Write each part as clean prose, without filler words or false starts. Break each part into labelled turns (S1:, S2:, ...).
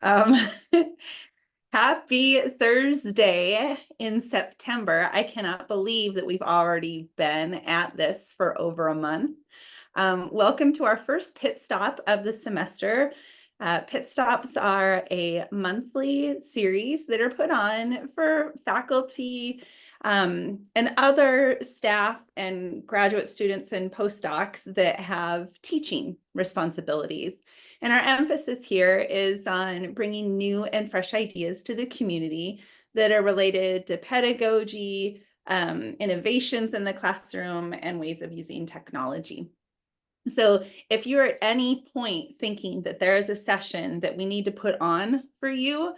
S1: Um, Happy Thursday in September. I cannot believe that we've already been at this for over a month. Welcome to our first pit stop of the semester. Pit stops are a monthly series that are put on for faculty and other staff and graduate students and postdocs that have teaching responsibilities. And our emphasis here is on bringing new and fresh ideas to the community that are related to pedagogy, innovations in the classroom, and ways of using technology. So if you're at any point thinking that there is a session that we need to put on for you,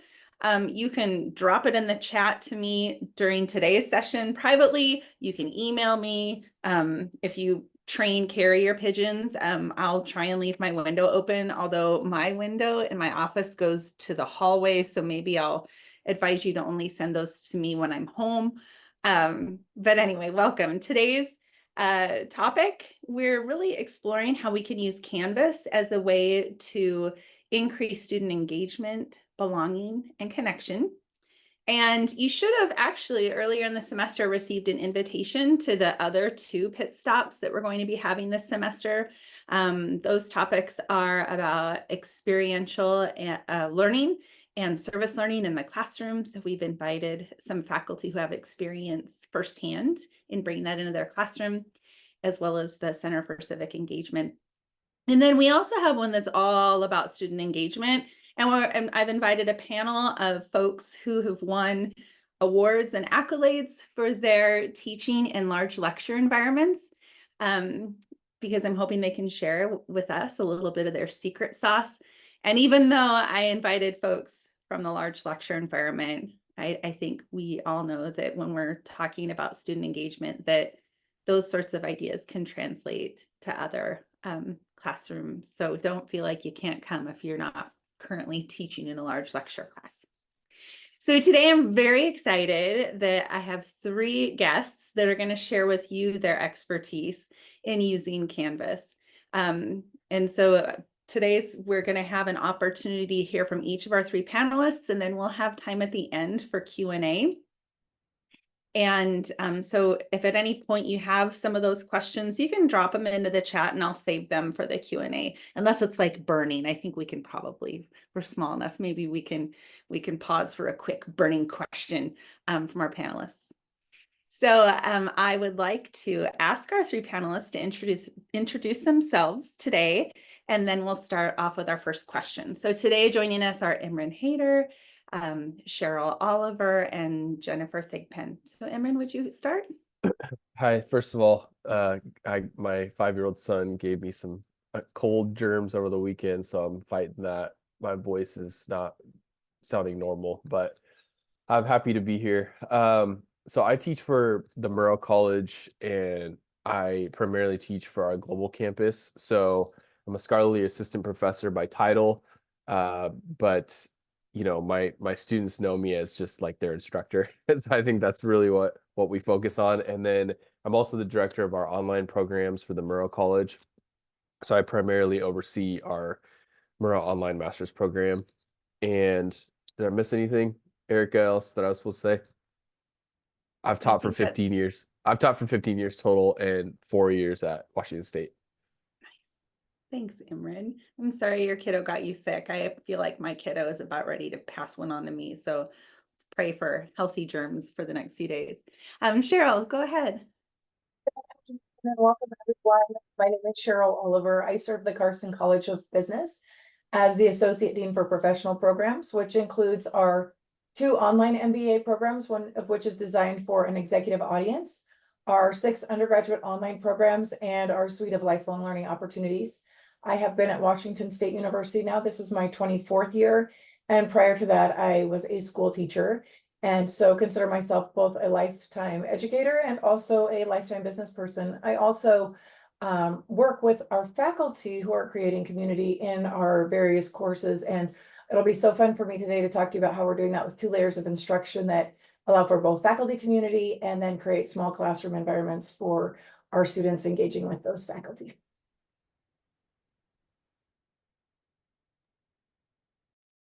S1: you can drop it in the chat to me during today's session privately. You can email me. If you train carrier pigeons, I'll try and leave my window open, although my window in my office goes to the hallway. So maybe I'll advise you to only send those to me when I'm home. But anyway, welcome. Today's topic, we're really exploring how we can use Canvas as a way to increase student engagement, belonging, and connection. And you should have actually earlier in the semester received an invitation to the other two pit stops that we're going to be having this semester. Those topics are about experiential learning and service learning in the classroom. So we've invited some faculty who have experience firsthand in bringing that into their classroom, as well as the Center for Civic Engagement. And then we also have one that's all about student engagement. And I've invited a panel of folks who have won awards and accolades for their teaching in large lecture environments, because I'm hoping they can share with us a little bit of their secret sauce. And even though I invited folks from the large lecture environment, I think we all know that when we're talking about student engagement, that those sorts of ideas can translate to other classrooms. So don't feel like you can't come if you're not currently teaching in a large lecture class. So today I'm very excited that I have three guests that are going to share with you their expertise in using Canvas. And so we're going to have an opportunity to hear from each of our three panelists, and then we'll have time at the end for Q&A. And so if at any point you have some of those questions, you can drop them into the chat and I'll save them for the Q&A, unless it's like burning. I think we can probably, we're small enough, maybe we can pause for a quick burning question from our panelists. So I would like to ask our three panelists to introduce themselves today, and then we'll start off with our first question. So today joining us are Imran Haider, Cheryl Oliver, and Jennifer Thigpen. So Imran, would you start?
S2: Hi, first of all, my 5-year-old son gave me some cold germs over the weekend, so I'm fighting that. My voice is not sounding normal, but I'm happy to be here. So I teach for the Murrow College, and I primarily teach for our global campus. So I'm a scholarly assistant professor by title, but my students know me as just like their instructor. So I think that's really what we focus on. And then I'm also the director of our online programs for the Murrow College. So I primarily oversee our Murrow Online Master's Program. And did I miss anything, Erica, else that I was supposed to say? I've taught for 15 years. I've taught for 15 years total and 4 years at Washington State.
S1: Thanks, Imran. I'm sorry your kiddo got you sick. I feel like my kiddo is about ready to pass one on to me. So let's pray for healthy germs for the next few days. Cheryl, go ahead.
S3: Welcome, everyone. My name is Cheryl Oliver. I serve the Carson College of Business as the Associate Dean for Professional Programs, which includes our 2 online MBA programs, one of which is designed for an executive audience, our 6 undergraduate online programs, and our suite of lifelong learning opportunities. I have been at Washington State University now. This is my 24th year. And prior to that, I was a school teacher. And so consider myself both a lifetime educator and also a lifetime business person. I also work with our faculty who are creating community in our various courses. And it'll be so fun for me today to talk to you about how we're doing that with 2 layers of instruction that allow for both faculty community and then create small classroom environments for our students engaging with those faculty.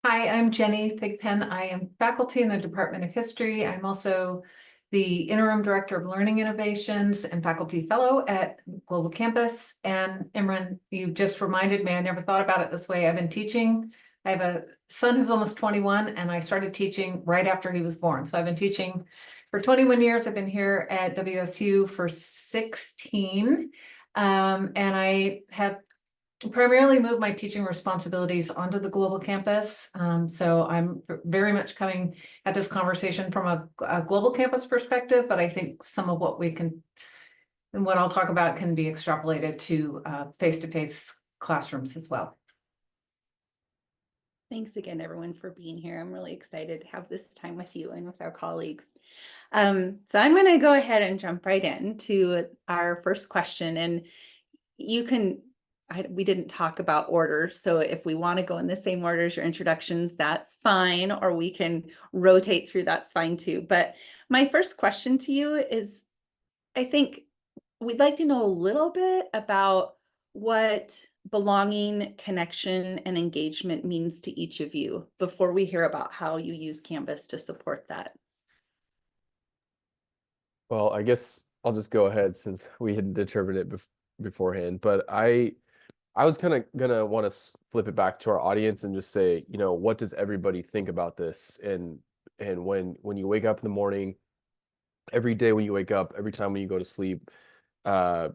S4: Hi, I'm Jenny Thigpen. I am faculty in the Department of History. I'm also the Interim Director of Learning Innovations and Faculty Fellow at Global Campus. And Imran, you just reminded me, I never thought about it this way. I've been teaching. I have a son who's almost 21, and I started teaching right after he was born. So I've been teaching for 21 years. I've been here at WSU for 16. And I have primarily moved my teaching responsibilities onto the global campus. So I'm very much coming at this conversation from a global campus perspective, but I think some of what we can, and what I'll talk about can be extrapolated to face-to-face classrooms as well.
S1: Thanks again, everyone, for being here. I'm really excited to have this time with you and with our colleagues. So I'm going to go ahead and jump right into our first question, and you can, we didn't talk about order, so if we want to go in the same order as your introductions, that's fine, or we can rotate through, that's fine too. But my first question to you is, I think we'd like to know a little bit about what belonging, connection, and engagement means to each of you before we hear about how you use Canvas to support that.
S2: Well, I guess I'll just go ahead since we had determined it beforehand. But I was kind of gonna want to flip it back to our audience and just say, you know, what does everybody think about this? And when you wake up in the morning, every day when you wake up, every time when you go to sleep, from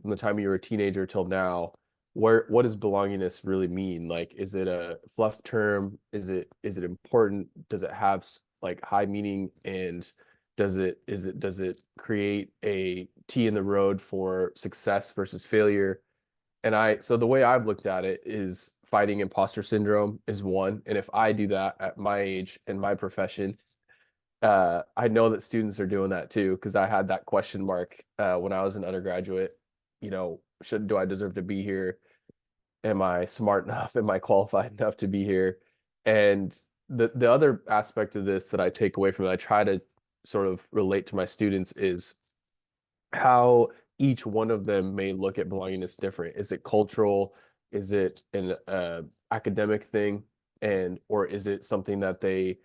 S2: the time you were a teenager till now, what does belongingness really mean? Like, is it a fluff term? Is it important? Does it have like high meaning? And does it create a T in the road for success versus failure? And so the way I've looked at it is fighting imposter syndrome is one. And if I do that at my age and my profession, I know that students are doing that too, because I had that question mark when I was an undergraduate. You know, do I deserve to be here? Am I smart enough? Am I qualified enough to be here? And the other aspect of this that I take away from it, I try to sort of relate to my students, is how each one of them may look at belongingness different. Is it cultural? Is it an academic thing? Or is it something that they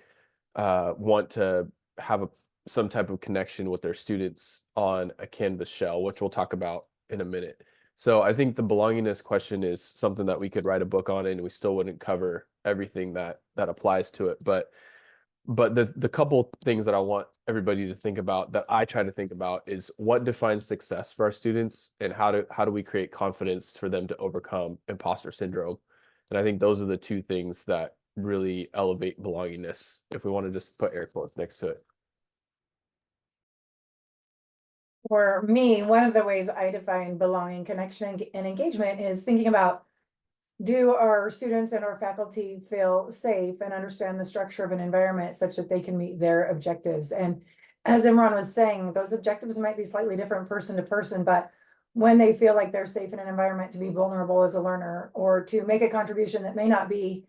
S2: want to have some type of connection with their students on a Canvas shell, which we'll talk about in a minute. So I think the belongingness question is something that we could write a book on, and we still wouldn't cover everything that applies to it. But the couple things that I want everybody to think about, that I try to think about, is what defines success for our students, and how do we create confidence for them to overcome imposter syndrome. And I think those are the two things that really elevate belongingness, if we want to just put air quotes next to it.
S3: For me, one of the ways I define belonging, connection, and engagement is thinking about, do our students and our faculty feel safe and understand the structure of an environment such that they can meet their objectives? And as Imran was saying, those objectives might be slightly different person to person, but when they feel like they're safe in an environment to be vulnerable as a learner, or to make a contribution that may not be,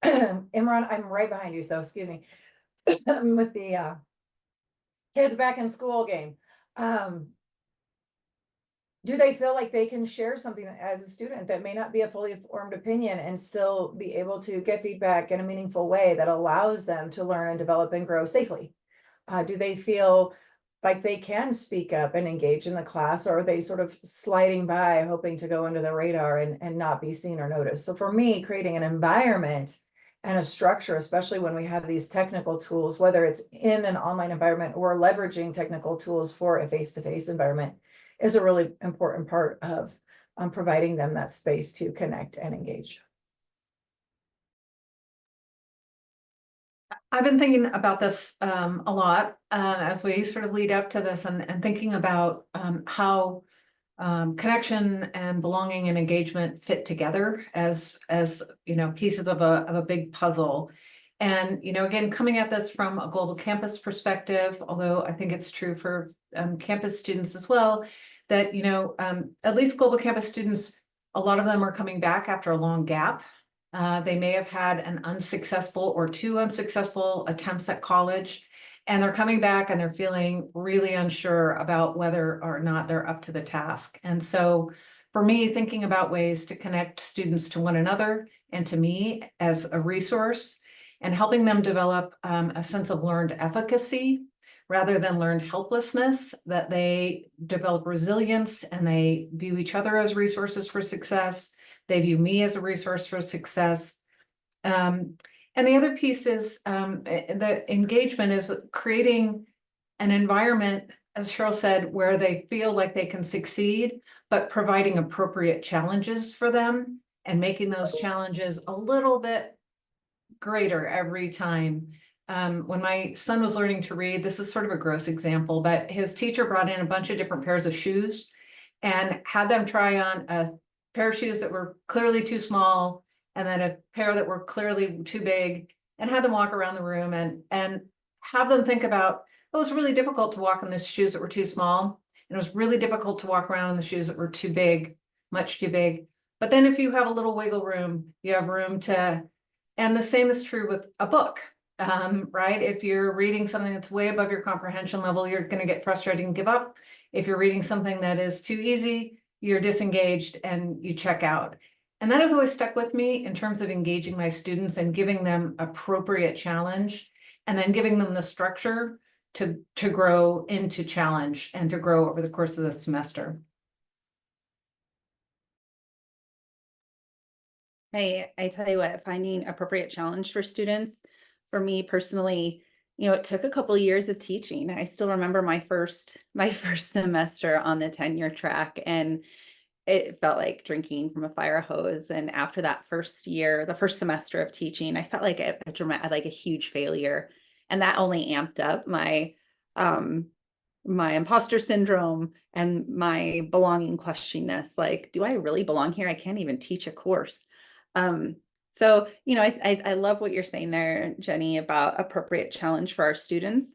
S3: Imran, I'm right behind you, so excuse me, with the kids back in school game. Do they feel like they can share something as a student that may not be a fully formed opinion and still be able to get feedback in a meaningful way that allows them to learn and develop and grow safely? Do they feel like they can speak up and engage in the class, or are they sort of sliding by, hoping to go under the radar and not be seen or noticed? So for me, creating an environment and a structure, especially when we have these technical tools, whether it's in an online environment or leveraging technical tools for a face-to-face environment, is a really important part of providing them that space to connect and engage.
S4: I've been thinking about this a lot as we sort of lead up to this, and thinking about how connection and belonging and engagement fit together as you know, pieces of a big puzzle. And you know, again, coming at this from a global campus perspective, although I think it's true for campus students as well, that you know, at least global campus students, a lot of them are coming back after a long gap. They may have had an unsuccessful or two unsuccessful attempts at college, and they're coming back and they're feeling really unsure about whether or not they're up to the task. And so for me, thinking about ways to connect students to one another and to me as a resource, and helping them develop a sense of learned efficacy rather than learned helplessness, that they develop resilience and they view each other as resources for success. They view me as a resource for success. And the other piece is the engagement is creating an environment, as Cheryl said, where they feel like they can succeed, but providing appropriate challenges for them and making those challenges a little bit greater every time. When my son was learning to read, this is sort of a gross example, but his teacher brought in a bunch of different pairs of shoes and had them try on a pair of shoes that were clearly too small, and then a pair that were clearly too big, and had them walk around the room and have them think about, it was really difficult to walk in the shoes that were too small, and it was really difficult to walk around in the shoes that were too big, much too big. But then if you have a little wiggle room, you have room to, and the same is true with a book, right? If you're reading something that's way above your comprehension level, you're going to get frustrated and give up. If you're reading something that is too easy, you're disengaged and you check out. And that has always stuck with me in terms of engaging my students and giving them appropriate challenge, and then giving them the structure to grow into challenge and to grow over the course of the semester.
S1: I tell you what, finding appropriate challenge for students, for me personally, it took a couple of years of teaching. I still remember my first semester on the tenure track, and it felt like drinking from a fire hose. And after that first year, the first semester of teaching, I felt like a huge failure. And that only amped up my my imposter syndrome and my belonging questioniness. Like, do I really belong here? I can't even teach a course. So, I love what you're saying there, Jenny, about appropriate challenge for our students.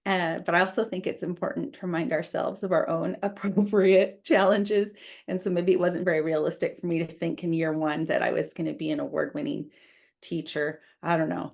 S1: But I also think it's important to remind ourselves of our own appropriate challenges. And so maybe it wasn't very realistic for me to think in year one that I was going to be an award-winning teacher. I don't know.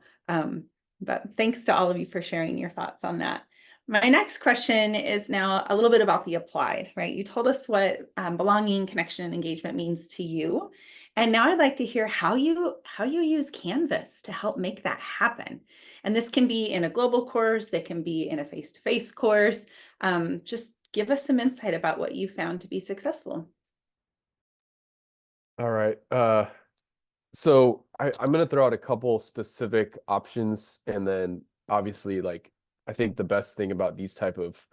S1: But thanks to all of you for sharing your thoughts on that. My next question is now a little bit about the applied, right? You told us what belonging, connection, and engagement means to you. And now I'd like to hear how you use Canvas to help make that happen. And this can be in a global course, that can be in a face-to-face course. Just give us some insight about what you found to be successful.
S2: All right. So I'm going to throw out a couple specific options, and then obviously, I think the best thing about these type of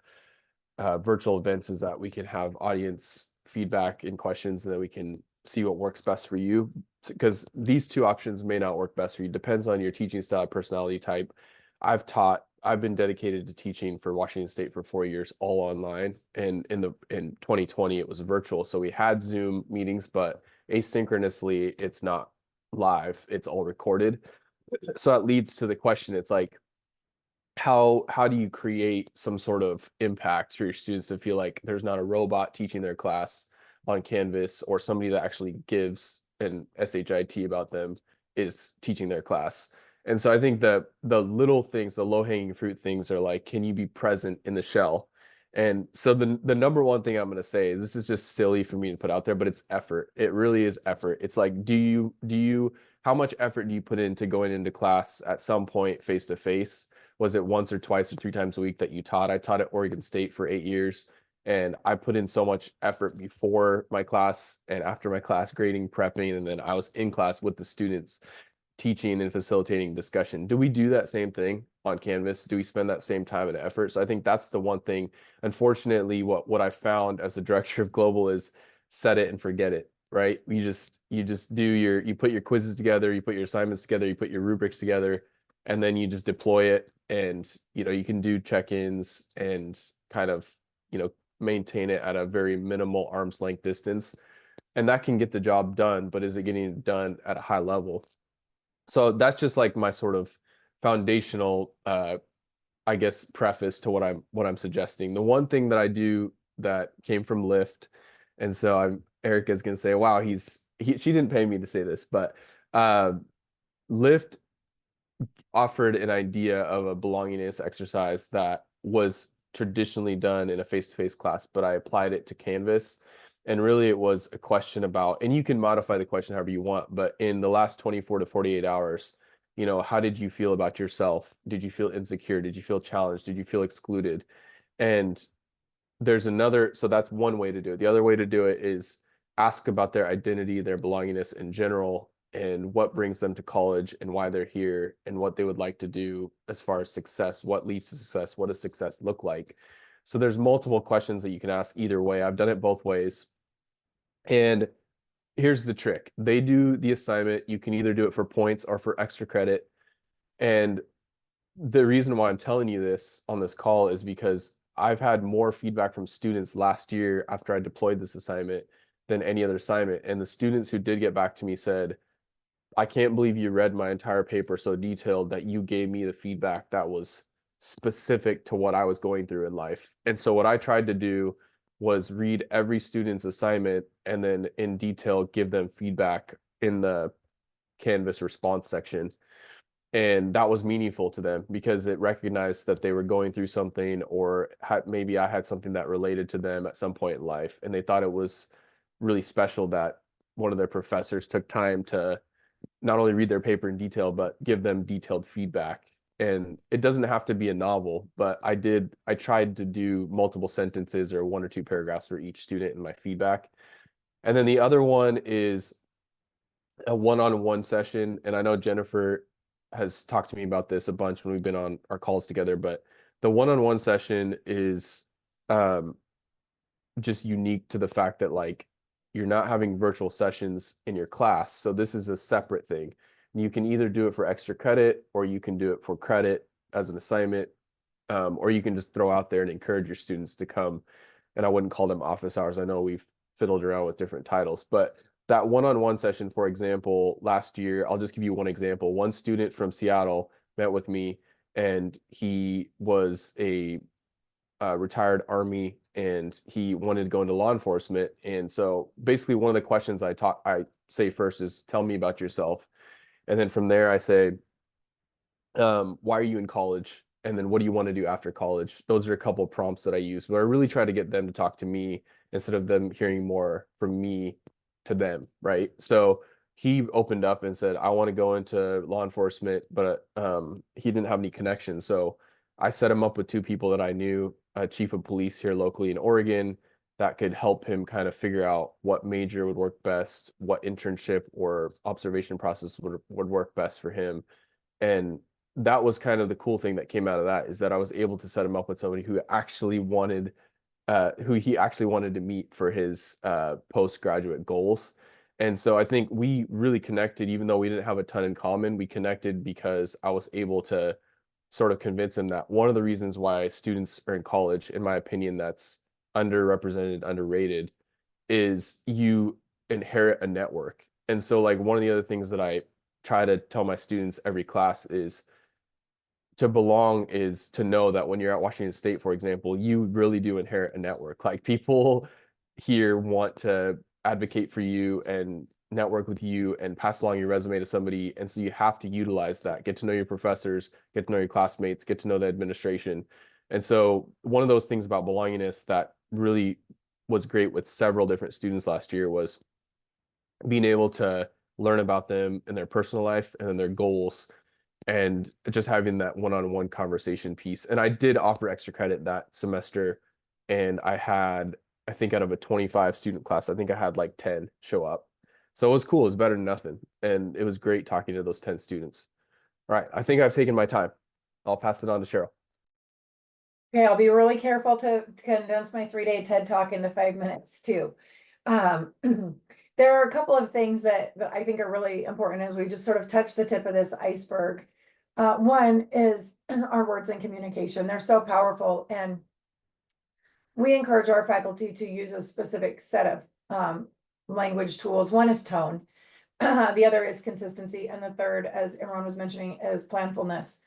S2: virtual events is that we can have audience feedback and questions, and then we can see what works best for you, because these two options may not work best for you. Depends on your teaching style, personality type. I've been dedicated to teaching for Washington State for 4 years, all online, and in 2020 it was virtual. So we had Zoom meetings, but asynchronously, it's not live, it's all recorded. So that leads to the question, it's like, how do you create some sort of impact for your students to feel like there's not a robot teaching their class on Canvas, or somebody that actually gives an SHIT about them is teaching their class? And so I think that the little things, the low-hanging fruit things, are like, can you be present in the shell? And so the number one thing I'm going to say, this is just silly for me to put out there, but it's effort. It really is effort. It's like, how much effort do you put into going into class at some point face to face? Was it once or twice or 3 times a week that you taught? I taught at Oregon State for 8 years, and I put in so much effort before my class and after my class, grading, prepping, and then I was in class with the students, teaching and facilitating discussion. Do we do that same thing on Canvas? Do we spend that same time and effort? So I think that's the one thing. Unfortunately, what I found as the director of global is set it and forget it, right? You just you put your quizzes together, you put your assignments together, you put your rubrics together, and then you just deploy it. And you can do check-ins and kind of maintain it at a very minimal arm's length distance, and that can get the job done. But is it getting it done at a high level? So that's just like my sort of foundational, I guess, preface to what I'm suggesting. The one thing that I do that came from Lyft, and so Erica's gonna say, wow, she didn't pay me to say this, but Lyft offered an idea of a belongingness exercise that was traditionally done in a face-to-face class, but I applied it to Canvas. And really it was a question about, and you can modify the question however you want, but in the last 24 to 48 hours, you know, how did you feel about yourself? Did you feel insecure? Did you feel challenged? Did you feel excluded? And there's another, so that's one way to do it. The other way to do it is ask about their identity, their belongingness in general, and what brings them to college and why they're here and what they would like to do as far as success, what leads to success, what does success look like? So there's multiple questions that you can ask either way. I've done it both ways. And here's the trick. They do the assignment. You can either do it for points or for extra credit. And the reason why I'm telling you this on this call is because I've had more feedback from students last year after I deployed this assignment than any other assignment. And the students who did get back to me said, I can't believe you read my entire paper so detailed that you gave me the feedback that was specific to what I was going through in life. And so what I tried to do was read every student's assignment and then in detail give them feedback in the Canvas response section. And that was meaningful to them because it recognized that they were going through something, or maybe I had something that related to them at some point in life. And they thought it was really special that one of their professors took time to not only read their paper in detail, but give them detailed feedback. And it doesn't have to be a novel, but I tried to do multiple sentences or 1 or 2 paragraphs for each student in my feedback. And then the other one is a one-on-one session. And I know Jennifer has talked to me about this a bunch when we've been on our calls together, but the one-on-one session is just unique to the fact that like you're not having virtual sessions in your class. So this is a separate thing. You can either do it for extra credit or you can do it for credit as an assignment, or you can just throw out there and encourage your students to come. And I wouldn't call them office hours. I know we've fiddled around with different titles, but that one-on-one session, for example, last year, I'll just give you one example. One student from Seattle met with me and he was a retired Army and he wanted to go into law enforcement. And so basically one of the questions I say first is, tell me about yourself. And then from there I say, why are you in college? And then what do you want to do after college? Those are a couple of prompts that I use, but I really try to get them to talk to me instead of them hearing more from me to them, right? So he opened up and said, I want to go into law enforcement, but he didn't have any connections. So I set him up with 2 people that I knew, a chief of police here locally in Oregon, that could help him kind of figure out what major would work best, what internship or observation process would work best for him. And that was kind of the cool thing that came out of that, is that I was able to set him up with somebody who actually wanted to meet for his postgraduate goals. And so I think we really connected, even though we didn't have a ton in common. We connected because I was able to sort of convince him that one of the reasons why students are in college, in my opinion, that's underrepresented, underrated, is you inherit a network. And so like one of the other things that I try to tell my students every class is to belong is to know that when you're at Washington State, for example, you really do inherit a network. Like people here want to advocate for you and network with you and pass along your resume to somebody. And so you have to utilize that, get to know your professors, get to know your classmates, get to know the administration. And so one of those things about belongingness that really was great with several different students last year was being able to learn about them and their personal life and then their goals, and just having that one-on-one conversation piece. And I did offer extra credit that semester, and I think out of a 25 student class, I think I had like 10 show up. So it was cool. It was better than nothing. And it was great talking to those 10 students. All right. I think I've taken my time. I'll pass it on to Cheryl.
S3: Okay, I'll be really careful to condense my 3-day TED Talk into 5 minutes too. There are a couple of things that I think are really important as we just sort of touch the tip of this iceberg. One is our words and communication. They're so powerful, and we encourage our faculty to use a specific set of language tools. One is tone, the other is consistency, and the third, as Imran was mentioning, is planfulness.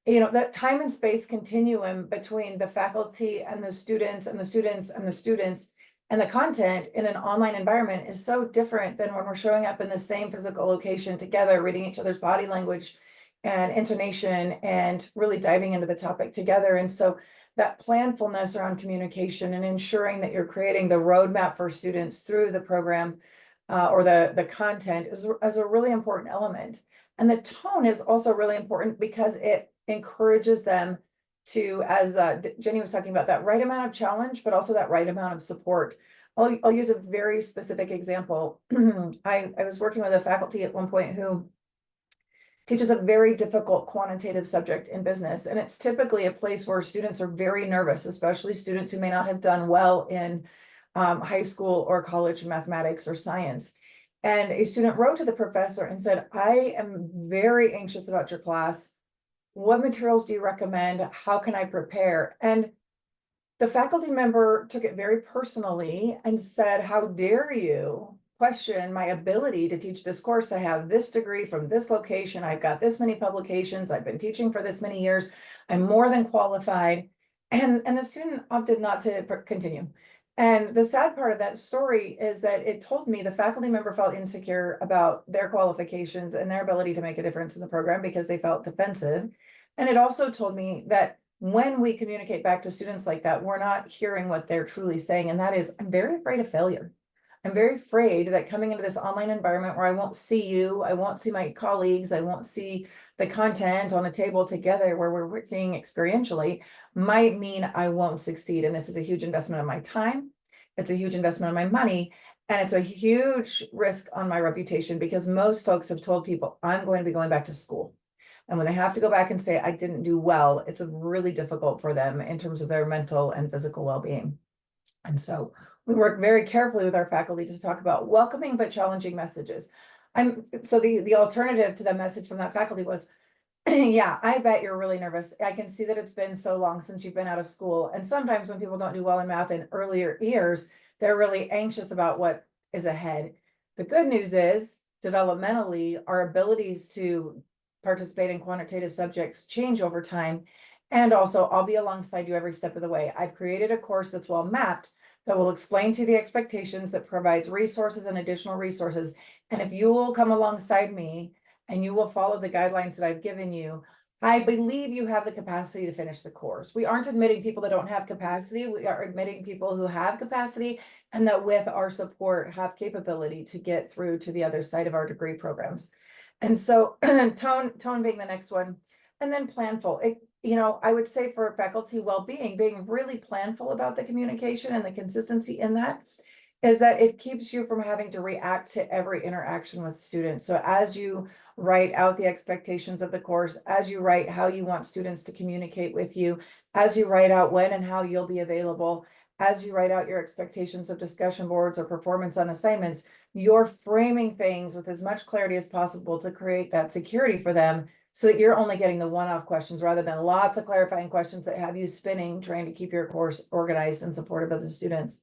S3: You know, that time and space continuum between the faculty and the students and the students and the students and the content in an online environment is so different than when we're showing up in the same physical location together, reading each other's body language and intonation and really diving into the topic together. And so that planfulness around communication and ensuring that you're creating the roadmap for students through the program or the content is a really important element. And the tone is also really important because it encourages them to, as Jenny was talking about, that right amount of challenge, but also that right amount of support. I'll use a very specific example. I was working with a faculty at one point who teaches a very difficult quantitative subject in business. And it's typically a place where students are very nervous, especially students who may not have done well in high school or college mathematics or science. And a student wrote to the professor and said, I am very anxious about your class. What materials do you recommend? How can I prepare? And the faculty member took it very personally and said, how dare you question my ability to teach this course? I have this degree from this location. I've got this many publications. I've been teaching for this many years. I'm more than qualified. And the student opted not to continue. And the sad part of that story is that it told me the faculty member felt insecure about their qualifications and their ability to make a difference in the program because they felt defensive. And it also told me that when we communicate back to students like that, we're not hearing what they're truly saying. And that is, I'm very afraid of failure. I'm very afraid that coming into this online environment where I won't see you, I won't see my colleagues, I won't see the content on a table together where we're working experientially might mean I won't succeed. And this is a huge investment of my time. It's a huge investment of my money. And it's a huge risk on my reputation because most folks have told people, I'm going to be going back to school. And when they have to go back and say, I didn't do well, it's really difficult for them in terms of their mental and physical well-being. And so we work very carefully with our faculty to talk about welcoming but challenging messages. So the alternative to the message from that faculty was, yeah, I bet you're really nervous. I can see that it's been so long since you've been out of school. And sometimes when people don't do well in math in earlier years, they're really anxious about what is ahead. The good news is, developmentally, our abilities to participate in quantitative subjects change over time. And also, I'll be alongside you every step of the way. I've created a course that's well mapped that will explain to you the expectations, that provides resources and additional resources. And if you will come alongside me and you will follow the guidelines that I've given you, I believe you have the capacity to finish the course. We aren't admitting people that don't have capacity. We are admitting people who have capacity and that with our support have capability to get through to the other side of our degree programs. And so tone being the next one, and then planful. I would say for faculty well-being, being really planful about the communication and the consistency in that is that it keeps you from having to react to every interaction with students. So as you write out the expectations of the course, as you write how you want students to communicate with you, as you write out when and how you'll be available, as you write out your expectations of discussion boards or performance on assignments, you're framing things with as much clarity as possible to create that security for them so that you're only getting the one-off questions rather than lots of clarifying questions that have you spinning, trying to keep your course organized and supportive of the students.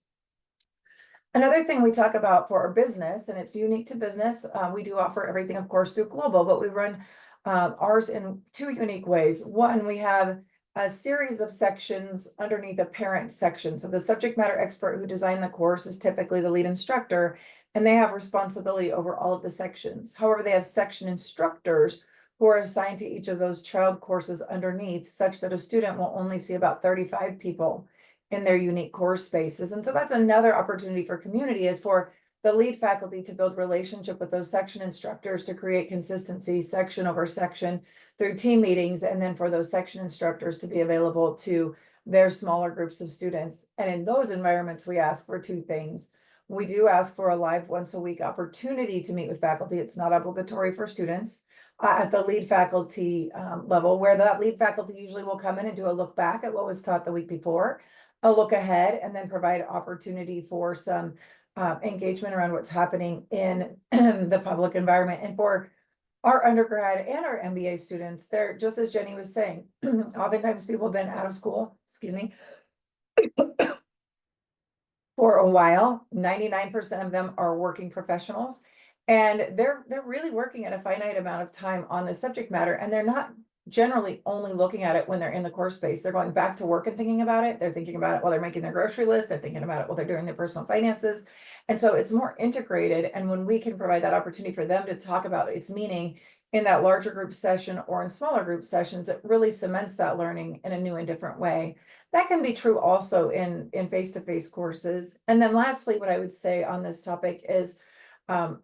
S3: Another thing we talk about for our business, and it's unique to business, we do offer everything, of course, through Global, but we run ours in two unique ways. One, we have a series of sections underneath a parent section. So the subject matter expert who designed the course is typically the lead instructor, and they have responsibility over all of the sections. However, they have section instructors who are assigned to each of those child courses underneath, such that a student will only see about 35 people in their unique course spaces. And so that's another opportunity for community, is for the lead faculty to build relationship with those section instructors to create consistency section over section through team meetings, and then for those section instructors to be available to their smaller groups of students. And in those environments, we ask for two things. We do ask for a live once a week opportunity to meet with faculty. It's not obligatory for students at the lead faculty level, where that lead faculty usually will come in and do a look back at what was taught the week before, a look ahead, and then provide opportunity for some engagement around what's happening in the public environment. And for our undergrad and our MBA students, they're, just as Jenny was saying, oftentimes people have been out of school, for a while. 99% of them are working professionals, and they're really working at a finite amount of time on the subject matter, and they're not generally only looking at it when they're in the course space. They're going back to work and thinking about it. They're thinking about it while they're making their grocery list. They're thinking about it while they're doing their personal finances. And so it's more integrated. And when we can provide that opportunity for them to talk about its meaning in that larger group session or in smaller group sessions, it really cements that learning in a new and different way. That can be true also in face-to-face courses. And then lastly, what I would say on this topic is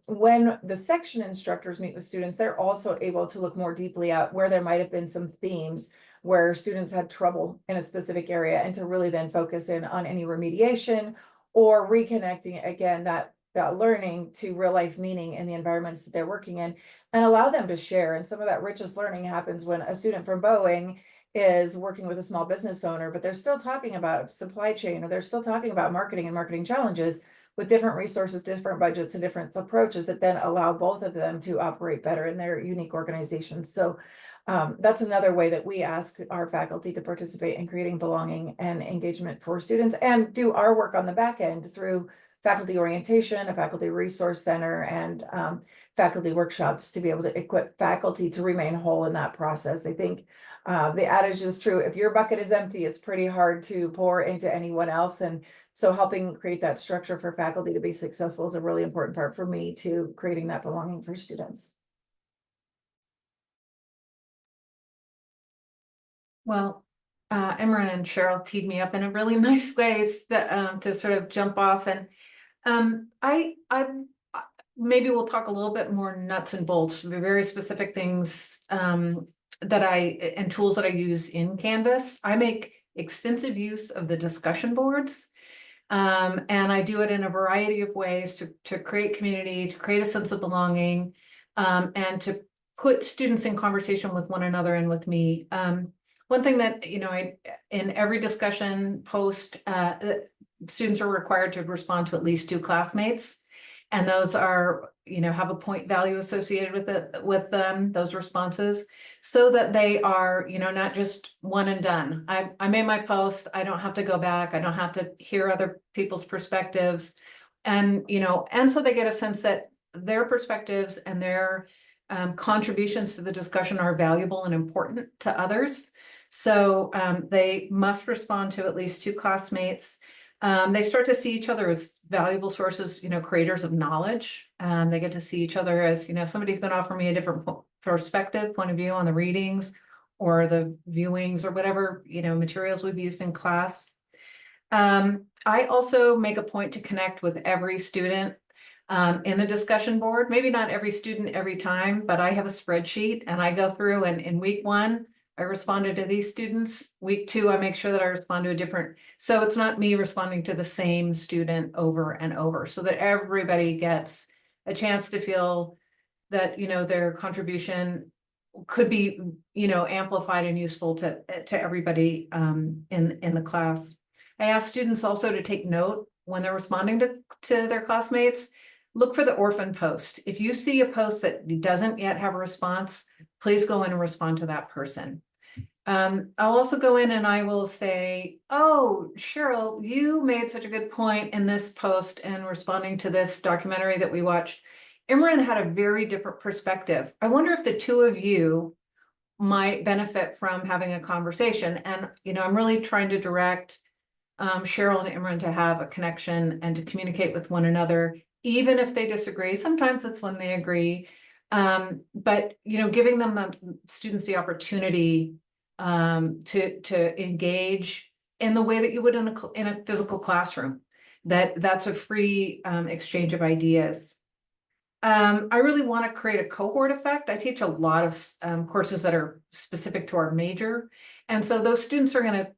S3: when the section instructors meet with students, they're also able to look more deeply at where there might have been some themes where students had trouble in a specific area, and to really then focus in on any remediation or reconnecting again that learning to real life meaning in the environments that they're working in, and allow them to share. And some of that richest learning happens when a student from Boeing is working with a small business owner, but they're still talking about supply chain, or they're still talking about marketing and marketing challenges with different resources, different budgets, and different approaches that then allow both of them to operate better in their unique organizations. So that's another way that we ask our faculty to participate in creating belonging and engagement for students, and do our work on the back end through faculty orientation, a faculty resource center, and faculty workshops to be able to equip faculty to remain whole in that process. I think the adage is true: if your bucket is empty, it's pretty hard to pour into anyone else. And so helping create that structure for faculty to be successful is a really important part for me to creating that belonging for students.
S4: Well, Imran and Cheryl teed me up in a really nice way to sort of jump off. And I maybe we'll talk a little bit more nuts and bolts, very specific things and tools that I use in Canvas. I make extensive use of the discussion boards. And I do it in a variety of ways to create community, to create a sense of belonging, and to put students in conversation with one another and with me. One thing that, in every discussion post, students are required to respond to at least 2 classmates. And those are, have a point value associated with them, those responses, so that they are, not just one and done. I made my post, I don't have to go back, I don't have to hear other people's perspectives. And, and so they get a sense that their perspectives and their contributions to the discussion are valuable and important to others. So they must respond to at least 2 classmates. They start to see each other as valuable sources, creators of knowledge. They get to see each other as, somebody who can offer me a different perspective, point of view on the readings or the viewings or whatever, materials we've used in class. I also make a point to connect with every student in the discussion board. Maybe not every student every time, but I have a spreadsheet and I go through, and in week 1, I responded to these students. Week 2, I make sure that I respond to a different, so it's not me responding to the same student over and over, so that everybody gets a chance to feel that, their contribution could be, amplified and useful to everybody in the class. I ask students also to take note when they're responding to their classmates. Look for the orphan post. If you see a post that doesn't yet have a response, please go in and respond to that person. I'll also go in and I will say, oh, Cheryl, you made such a good point in this post and responding to this documentary that we watched. Imran had a very different perspective. I wonder if the 2 of you might benefit from having a conversation. And, I'm really trying to direct Cheryl and Imran to have a connection and to communicate with one another, even if they disagree. Sometimes it's when they agree. But, giving them the students the opportunity to engage in the way that you would in a physical classroom. That's a free exchange of ideas. I really want to create a cohort effect. I teach a lot of courses that are specific to our major. And so those students are going to,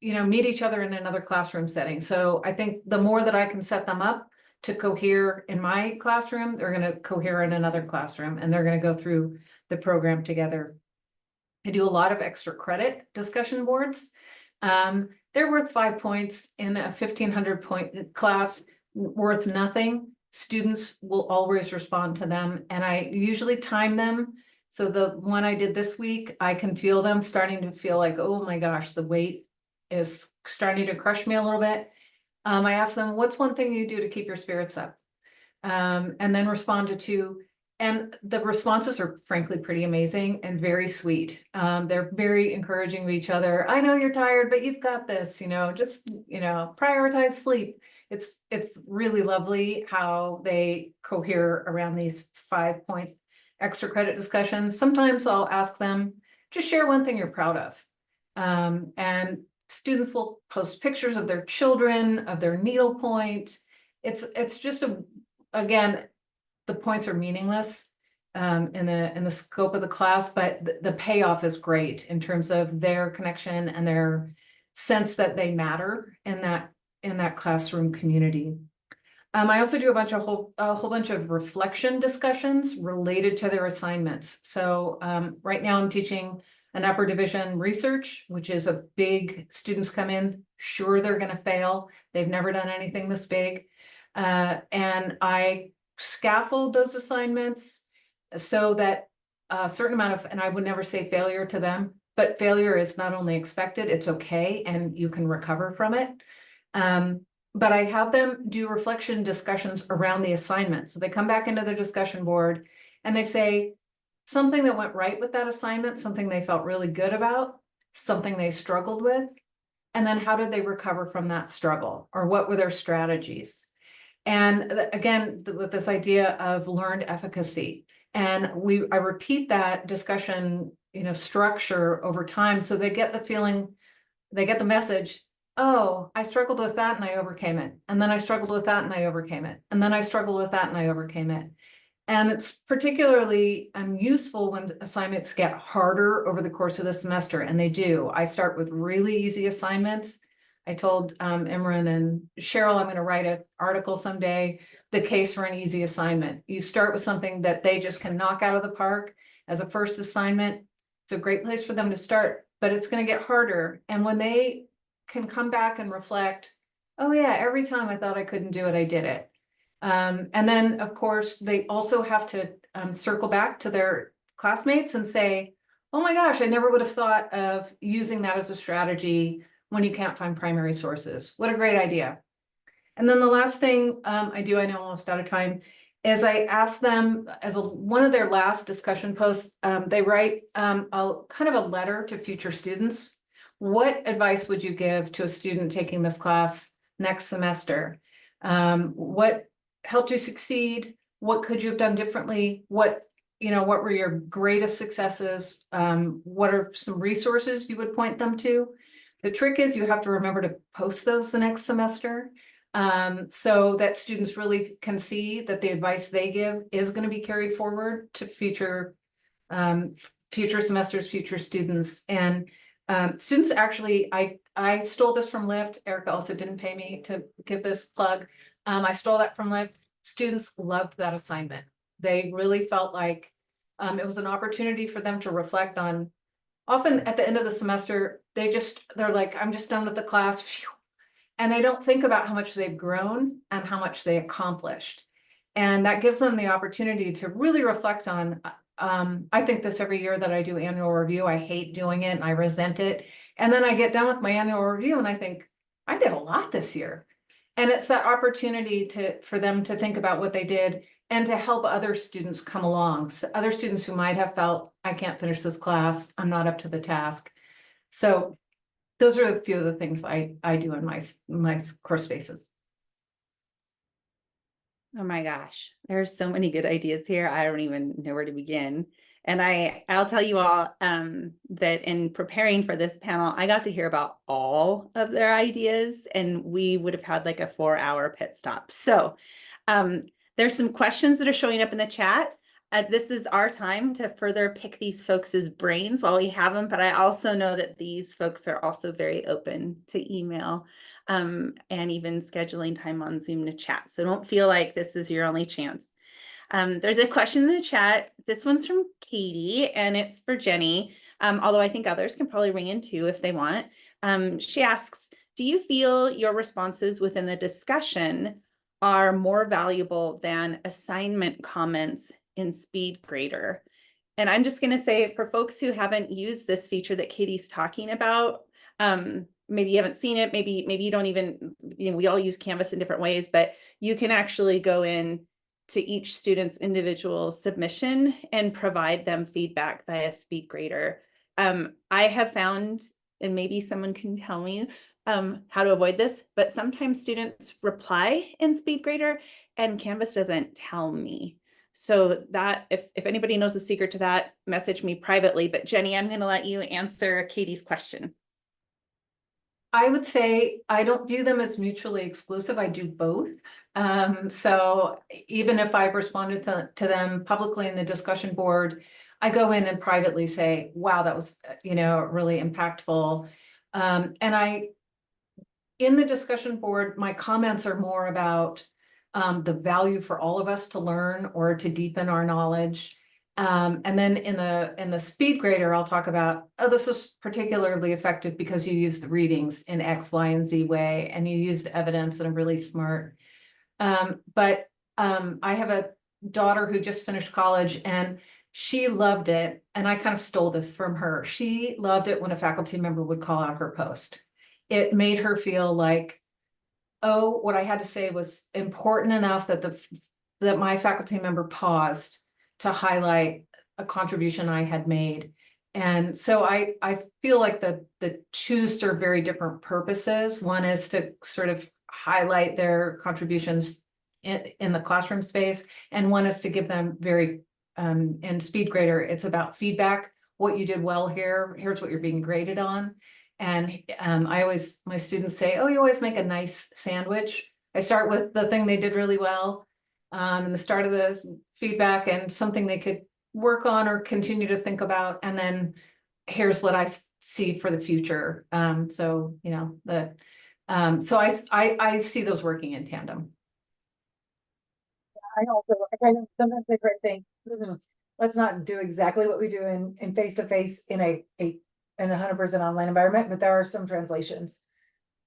S4: meet each other in another classroom setting. So I think the more that I can set them up to cohere in my classroom, they're going to cohere in another classroom, and they're going to go through the program together. I do a lot of extra credit discussion boards. They're worth 5 points in a 1,500 point class, worth nothing. Students will always respond to them, and I usually time them. So the one I did this week, I can feel them starting to feel like, oh my gosh, the weight is starting to crush me a little bit. I ask them, what's one thing you do to keep your spirits up? And then respond to 2. And the responses are frankly pretty amazing and very sweet. They're very encouraging of each other. I know you're tired, but you've got this, just, prioritize sleep. It's really lovely how they cohere around these 5 point extra credit discussions. Sometimes I'll ask them, just share one thing you're proud of. And students will post pictures of their children, of their needlepoint. It's just again, the points are meaningless in the scope of the class, but the payoff is great in terms of their connection and their sense that they matter in that classroom community. I also do a whole bunch of reflection discussions related to their assignments. So right now I'm teaching an upper division research, which is a big, students come in, sure they're going to fail. They've never done anything this big. And I scaffold those assignments so that a certain amount of, and I would never say failure to them, but failure is not only expected, it's okay, and you can recover from it. But I have them do reflection discussions around the assignment. So they come back into the discussion board and they say something that went right with that assignment, something they felt really good about, something they struggled with, and then how did they recover from that struggle, or what were their strategies? And again, with this idea of learned efficacy. And I repeat that discussion, structure over time, so they get the feeling, they get the message, oh, I struggled with that and I overcame it. And then I struggled with that and I overcame it. And then I struggled with that and I overcame it. And it's particularly useful when assignments get harder over the course of the semester, and they do. I start with really easy assignments. I told Imran and Cheryl I'm going to write an article someday, the case for an easy assignment. You start with something that they just can knock out of the park as a first assignment. It's a great place for them to start, but it's going to get harder. And when they can come back and reflect, oh yeah, every time I thought I couldn't do it, I did it. And then, of course, they also have to circle back to their classmates and say, oh my gosh, I never would have thought of using that as a strategy when you can't find primary sources. What a great idea. And then the last thing I do, I know I'm almost out of time, is I ask them as one of their last discussion posts, they write a kind of a letter to future students. What advice would you give to a student taking this class next semester? What helped you succeed? What could you have done differently? What were your greatest successes? What are some resources you would point them to? The trick is you have to remember to post those the next semester, so that students really can see that the advice they give is going to be carried forward to future semesters, future students. And students actually, I stole this from Lyft. Erica also didn't pay me to give this plug. I stole that from Lyft. Students loved that assignment. They really felt like it was an opportunity for them to reflect on. Often at the end of the semester, they're like, I'm just done with the class. Phew. And they don't think about how much they've grown and how much they accomplished. And that gives them the opportunity to really reflect on, I think this every year that I do annual review, I hate doing it and I resent it. And then I get done with my annual review and I think, I did a lot this year. And it's that opportunity for them to think about what they did and to help other students come along. So other students who might have felt, I can't finish this class, I'm not up to the task. So those are a few of the things I do in my course spaces.
S1: Oh my gosh, there's so many good ideas here. I don't even know where to begin. And I'll tell you all that in preparing for this panel, I got to hear about all of their ideas, and we would have had like a 4-hour pit stop. So there's some questions that are showing up in the chat. This is our time to further pick these folks' brains while we have them, but I also know that these folks are also very open to email and even scheduling time on Zoom to chat. So don't feel like this is your only chance. There's a question in the chat. This one's from Katie, and it's for Jenny, although I think others can probably ring in too if they want. She asks, do you feel your responses within the discussion are more valuable than assignment comments in SpeedGrader? And I'm just going to say, for folks who haven't used this feature that Katie's talking about, maybe you haven't seen it, maybe you don't even, we all use Canvas in different ways, but you can actually go in to each student's individual submission and provide them feedback via SpeedGrader. I have found, and maybe someone can tell me how to avoid this, but sometimes students reply in SpeedGrader and Canvas doesn't tell me. So that if anybody knows the secret to that, message me privately. But Jenny, I'm going to let you answer Katie's question.
S4: I would say I don't view them as mutually exclusive. I do both. So even if I've responded to them publicly in the discussion board, I go in and privately say, wow, that was, really impactful. In the discussion board, my comments are more about the value for all of us to learn or to deepen our knowledge. And then in the speed grader, I'll talk about, oh, this is particularly effective because you used the readings in X, Y, and Z way, and you used evidence in a really smart. But I have a daughter who just finished college, and she loved it. And I kind of stole this from her. She loved it when a faculty member would call out her post. It made her feel like, oh, what I had to say was important enough that that my faculty member paused to highlight a contribution I had made. And so I feel like the two serve very different purposes. One is to sort of highlight their contributions in the classroom space, and one is to give them very in speed grader, it's about feedback. What you did well here, here's what you're being graded on. And my students say, oh, you always make a nice sandwich. I start with the thing they did really well, and the start of the feedback and something they could work on or continue to think about. And then here's what I see for the future. So I see those working in tandem.
S3: I also, sometimes I think, let's not do exactly what we do in face-to-face in a 100% online environment, but there are some translations.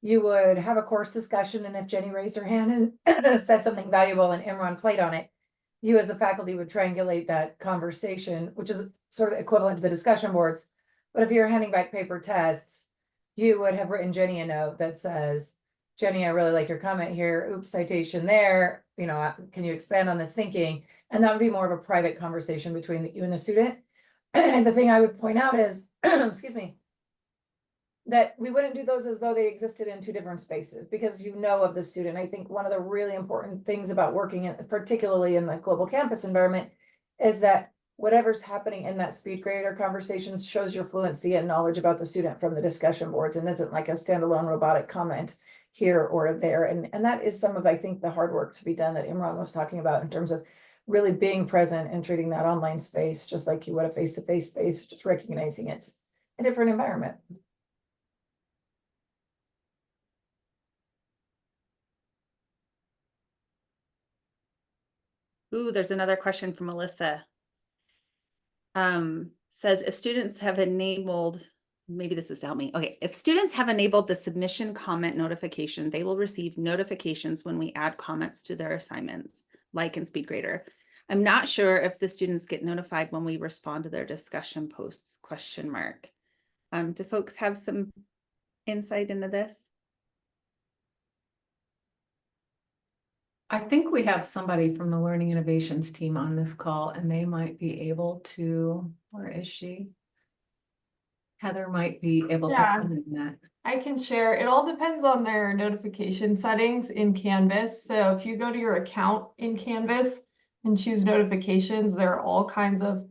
S3: You would have a course discussion, and if Jenny raised her hand and said something valuable and Imran played on it, you as the faculty would triangulate that conversation, which is sort of equivalent to the discussion boards. But if you're handing back paper tests, you would have written Jenny a note that says, Jenny, I really like your comment here. Oops, citation there. Can you expand on this thinking? And that would be more of a private conversation between you and the student. And the thing I would point out is, excuse me, that we wouldn't do those as though they existed in two different spaces, because of the student. I think one of the really important things about working particularly in the global campus environment, is that whatever's happening in that speed grader conversations shows your fluency and knowledge about the student from the discussion boards, and isn't like a standalone robotic comment here or there. And that is some of, I think, the hard work to be done that Imran was talking about in terms of really being present and treating that online space just like you would a face-to-face space, just recognizing it's a different environment.
S1: Ooh, there's another question from Melissa. Says if students have enabled, maybe this is to help me. Okay, if students have enabled the submission comment notification, they will receive notifications when we add comments to their assignments, like in SpeedGrader. I'm not sure if the students get notified when we respond to their discussion posts, ? Do folks have some insight into this?
S4: I think we have somebody from the Learning Innovations team on this call, and they might be able to, where is she? Heather might be able to comment on that.
S5: I can share. It all depends on their notification settings in Canvas. So if you go to your account in Canvas and choose notifications, there are all kinds of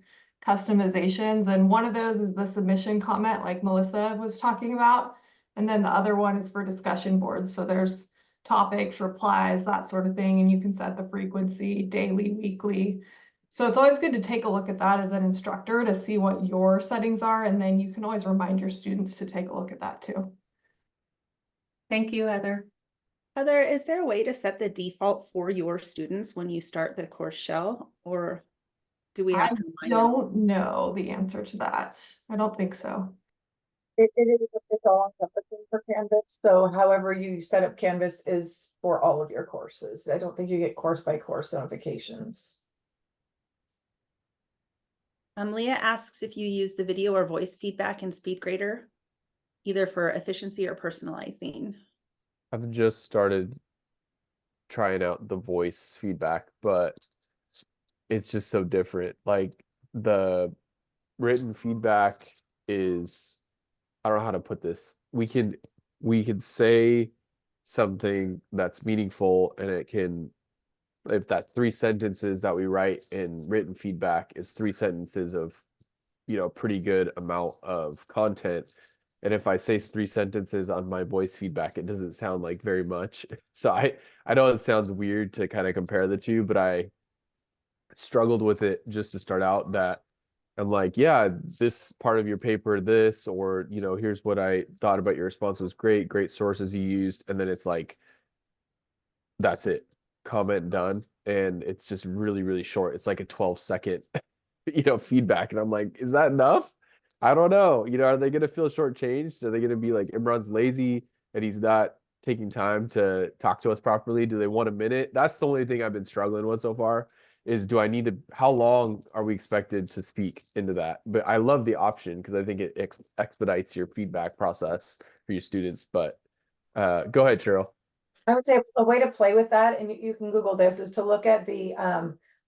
S5: customizations. And one of those is the submission comment, like Melissa was talking about. And then the other one is for discussion boards. So there's topics, replies, that sort of thing. And you can set the frequency, daily, weekly. So it's always good to take a look at that as an instructor to see what your settings are. And then you can always remind your students to take a look at that too.
S4: Thank you, Heather.
S1: Heather, is there a way to set the default for your students when you start the course shell, or do we have to?
S5: I don't know the answer to that. I don't think so.
S3: It's all encompassing for Canvas. So however you set up Canvas is for all of your courses. I don't think you get course by course notifications.
S1: Leah asks if you use the video or voice feedback in SpeedGrader, either for efficiency or personalizing.
S2: I've just started trying out the voice feedback, but it's just so different. Like the written feedback is, I don't know how to put this. We can say something that's meaningful, and it can if that 3 sentences that we write in written feedback is 3 sentences of, you know, pretty good amount of content. And if I say 3 sentences on my voice feedback, it doesn't sound like very much. So I know it sounds weird to kind of compare the two, but I struggled with it just to start out, that I'm like, yeah, this part of your paper, this, or, you know, here's what I thought about your response was great sources you used. And then it's like, that's it, comment done. And it's just really short. It's like a 12-second, you know, feedback. And I'm like, is that enough? I don't know. You know, are they going to feel shortchanged? Are they going to be like, Imran's lazy and he's not taking time to talk to us properly? Do they want a minute? That's the only thing I've been struggling with so far, is do I need to, how long are we expected to speak into that? But I love the option because I think it expedites your feedback process for your students. But go ahead, Cheryl.
S3: I would say a way to play with that, and you can Google this, is to look at the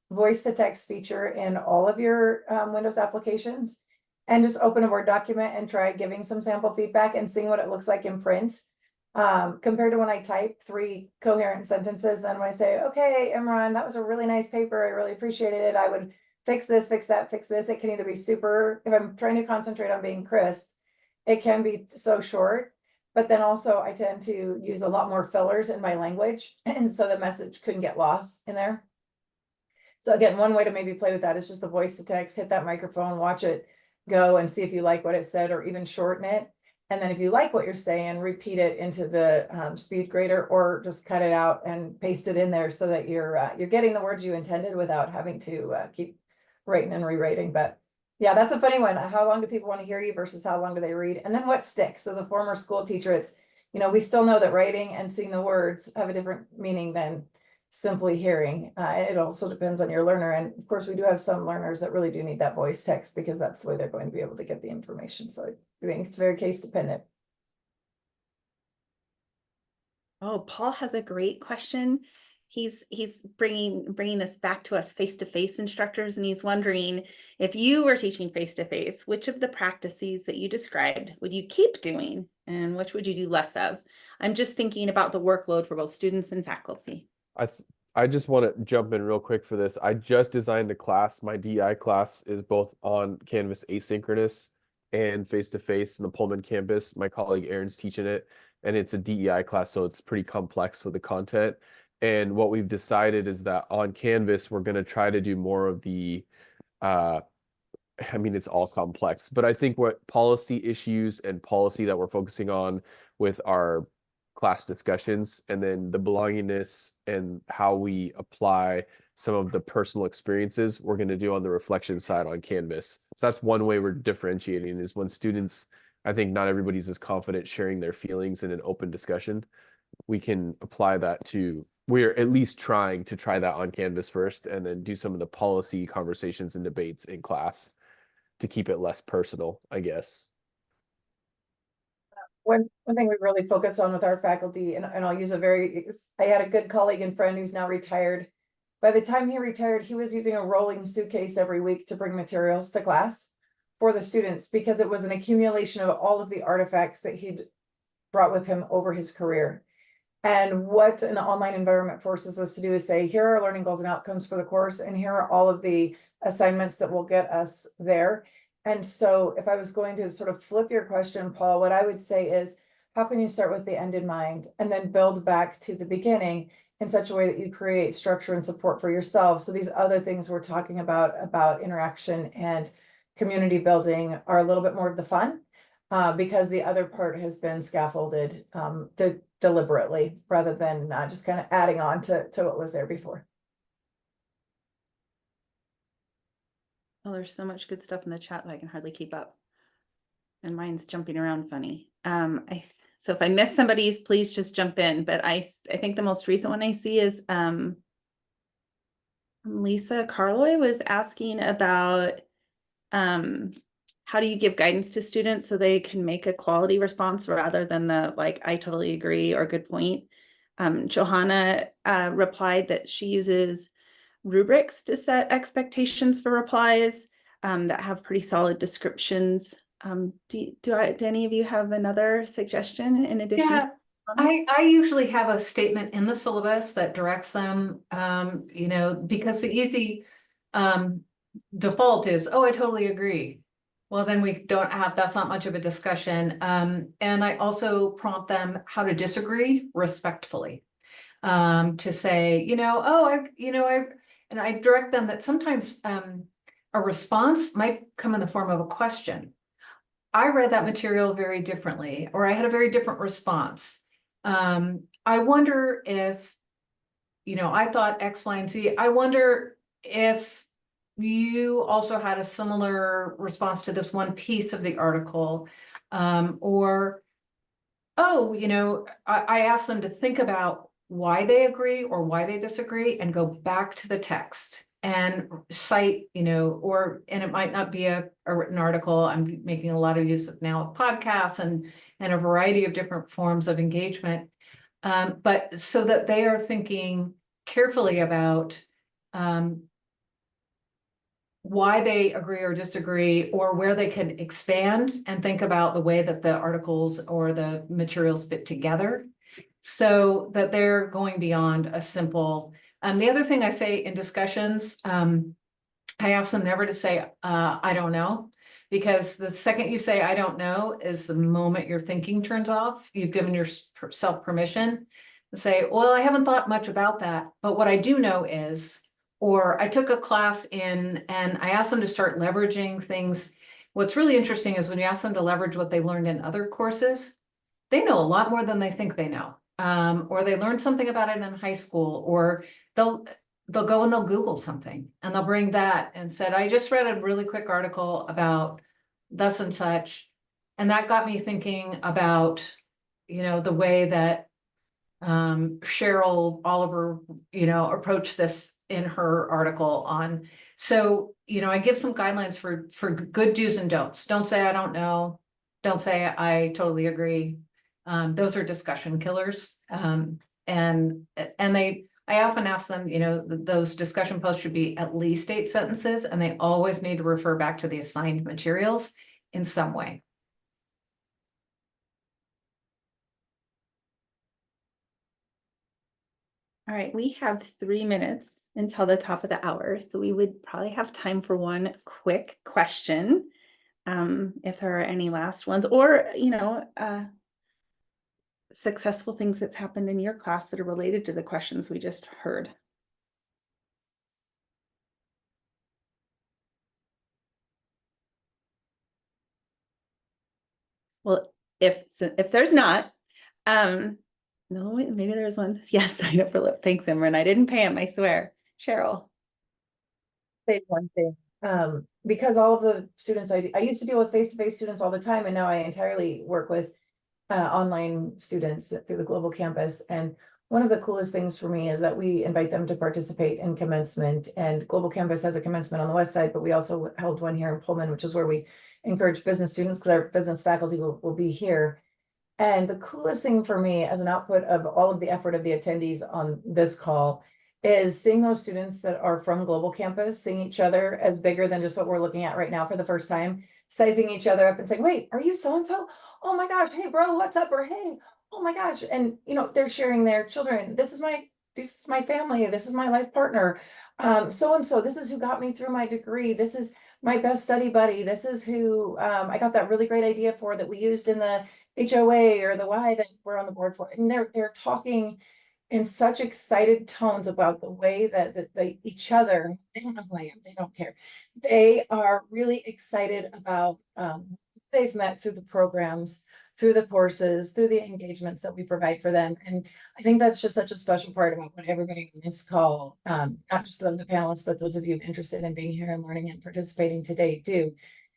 S3: voice to text feature in all of your Windows applications, and just open a Word document and try giving some sample feedback and seeing what it looks like in print. Compared to when I type 3 coherent sentences, then when I say, okay, Imran, that was a really nice paper, I really appreciated it, I would fix this, fix that, fix this. It can either be super, if I'm trying to concentrate on being crisp, it can be so short. But then also I tend to use a lot more fillers in my language, and so the message couldn't get lost in there. So again, one way to maybe play with that is just the voice to text, hit that microphone, watch it go and see if you like what it said, or even shorten it. And then if you like what you're saying, repeat it into the speed grader, or just cut it out and paste it in there so that you're getting the words you intended without having to keep writing and rewriting. But yeah, that's a funny one. How long do people want to hear you versus how long do they read? And then what sticks? As a former school teacher, it's, you know, we still know that writing and seeing the words have a different meaning than simply hearing. It also depends on your learner. And of course, we do have some learners that really do need that voice text because that's the way they're going to be able to get the information. So I think it's very case dependent.
S1: Oh, Paul has a great question. He's bringing this back to us face-to-face instructors, and he's wondering, if you were teaching face-to-face, which of the practices that you described would you keep doing and which would you do less of? I'm just thinking about the workload for both students and faculty.
S2: I just want to jump in real quick for this. I just designed a class. My DI class is both on Canvas asynchronous and face-to-face in the Pullman campus. My colleague Aaron's teaching it, and it's a DEI class, so it's pretty complex with the content. And what we've decided is that on Canvas, we're going to try to do more of the, I mean, it's all complex, but I think what policy issues and policy that we're focusing on with our class discussions, and then the belongingness and how we apply some of the personal experiences we're going to do on the reflection side on Canvas. So that's one way we're differentiating, is when students, I think not everybody's as confident sharing their feelings in an open discussion. We can apply that to, we're at least trying to try that on Canvas first, and then do some of the policy conversations and debates in class to keep it less personal, I guess.
S3: One thing we really focus on with our faculty, and I'll use I had a good colleague and friend who's now retired. By the time he retired, he was using a rolling suitcase every week to bring materials to class for the students, because it was an accumulation of all of the artifacts that he'd brought with him over his career. And what an online environment forces us to do is say, here are our learning goals and outcomes for the course, and here are all of the assignments that will get us there. And so if I was going to sort of flip your question, Paul, what I would say is, how can you start with the end in mind and then build back to the beginning in such a way that you create structure and support for yourself? So these other things we're talking about interaction and community building, are a little bit more of the fun, because the other part has been scaffolded deliberately, rather than just kind of adding on to what was there before.
S1: Oh, there's so much good stuff in the chat that I can hardly keep up. And mine's jumping around funny. So if I miss somebody's, please just jump in. But I think the most recent one I see is Lisa Carloy was asking about how do you give guidance to students so they can make a quality response rather than the like, I totally agree or good point. Johanna replied that she uses rubrics to set expectations for replies that have pretty solid descriptions. Do any of you have another suggestion in addition?
S4: Yeah, I usually have a statement in the syllabus that directs them, you know, because the easy default is, oh, I totally agree. Well, then we don't have, that's not much of a discussion. And I also prompt them how to disagree respectfully. To say, you know, oh, and I direct them that sometimes a response might come in the form of a question. I read that material very differently, or I had a very different response. I wonder if, you know, I thought X, Y, and Z. I wonder if you also had a similar response to this one piece of the article, or, oh, you know, I asked them to think about why they agree or why they disagree and go back to the text and cite, you know, or, and it might not be a written article. I'm making a lot of use of now of podcasts and a variety of different forms of engagement. But so that they are thinking carefully about why they agree or disagree, or where they can expand and think about the way that the articles or the materials fit together, so that they're going beyond a simple. The other thing I say in discussions, I ask them never to say, I don't know, because the second you say, I don't know, is the moment your thinking turns off. You've given yourself permission to say, well, I haven't thought much about that, but what I do know is, or I took a class in and I asked them to start leveraging things. What's really interesting is when you ask them to leverage what they learned in other courses, they know a lot more than they think they know. Or they learned something about it in high school, or they'll go and they'll Google something and they'll bring that and said, I just read a really quick article about thus and such. And that got me thinking about, you know, the way that Cheryl Oliver, you know, approached this in her article on. So, you know, I give some guidelines for good do's and don'ts. Don't say, I don't know. Don't say, I totally agree. Those are discussion killers. I often ask them, you know, those discussion posts should be at least 8 sentences, and they always need to refer back to the assigned materials in some way.
S1: All right, we have 3 minutes until the top of the hour, so we would probably have time for one quick question. If there are any last ones, or, you know, successful things that's happened in your class that are related to the questions we just heard. Well, if there's not, no, wait, maybe there's one. Yes, sign up for lip. Thanks, Imran. I didn't pay him, I swear. Cheryl.
S3: Say one thing, because all of the students I used to deal with face-to-face students all the time, and now I entirely work with online students through the global campus. And one of the coolest things for me is that we invite them to participate in commencement, and global campus has a commencement on the west side, but we also held one here in Pullman, which is where we encourage business students, because our business faculty will be here. And the coolest thing for me as an output of all of the effort of the attendees on this call is seeing those students that are from global campus, seeing each other as bigger than just what we're looking at right now for the first time, sizing each other up and saying, wait, are you so-and-so? Oh my gosh, hey bro, what's up? Or hey, oh my gosh. And you know, they're sharing their children. This is my family, this is my life partner. So-and-so, this is who got me through my degree. This is my best study buddy. This is who I got that really great idea for that we used in the HOA or the Y that we're on the board for. And they're talking in such excited tones about the way that they each other, they don't know who I am, they don't care. They are really excited about they've met through the programs, through the courses, through the engagements that we provide for them. And I think that's just such a special part about what everybody on this call, not just the panelists, but those of you interested in being here and learning and participating today do,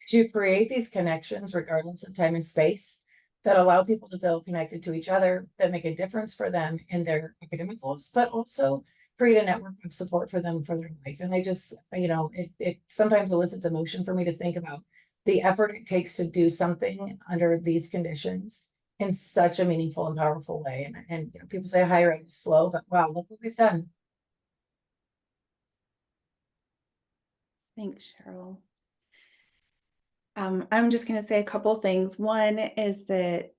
S3: to create these connections regardless of time and space that allow people to feel connected to each other, that make a difference for them in their academic goals, but also create a network of support for them for their life. And I just, you know, it sometimes elicits emotion for me to think about the effort it takes to do something under these conditions in such a meaningful and powerful way. And you know, people say higher ed is slow, but wow, look what we've done.
S1: Thanks, Cheryl. I'm just going to say a couple things. One is that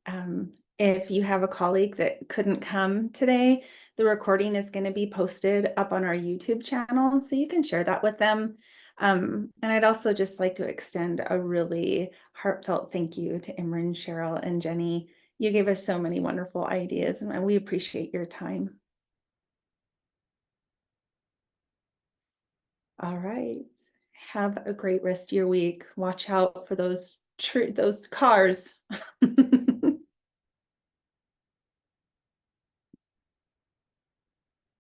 S1: if you have a colleague that couldn't come today, the recording is going to be posted up on our YouTube channel, so you can share that with them. And I'd also just like to extend a really heartfelt thank you to Imran, Cheryl, and Jenny. You gave us so many wonderful ideas, and we appreciate your time. All right. Have a great rest of your week. Watch out for those cars.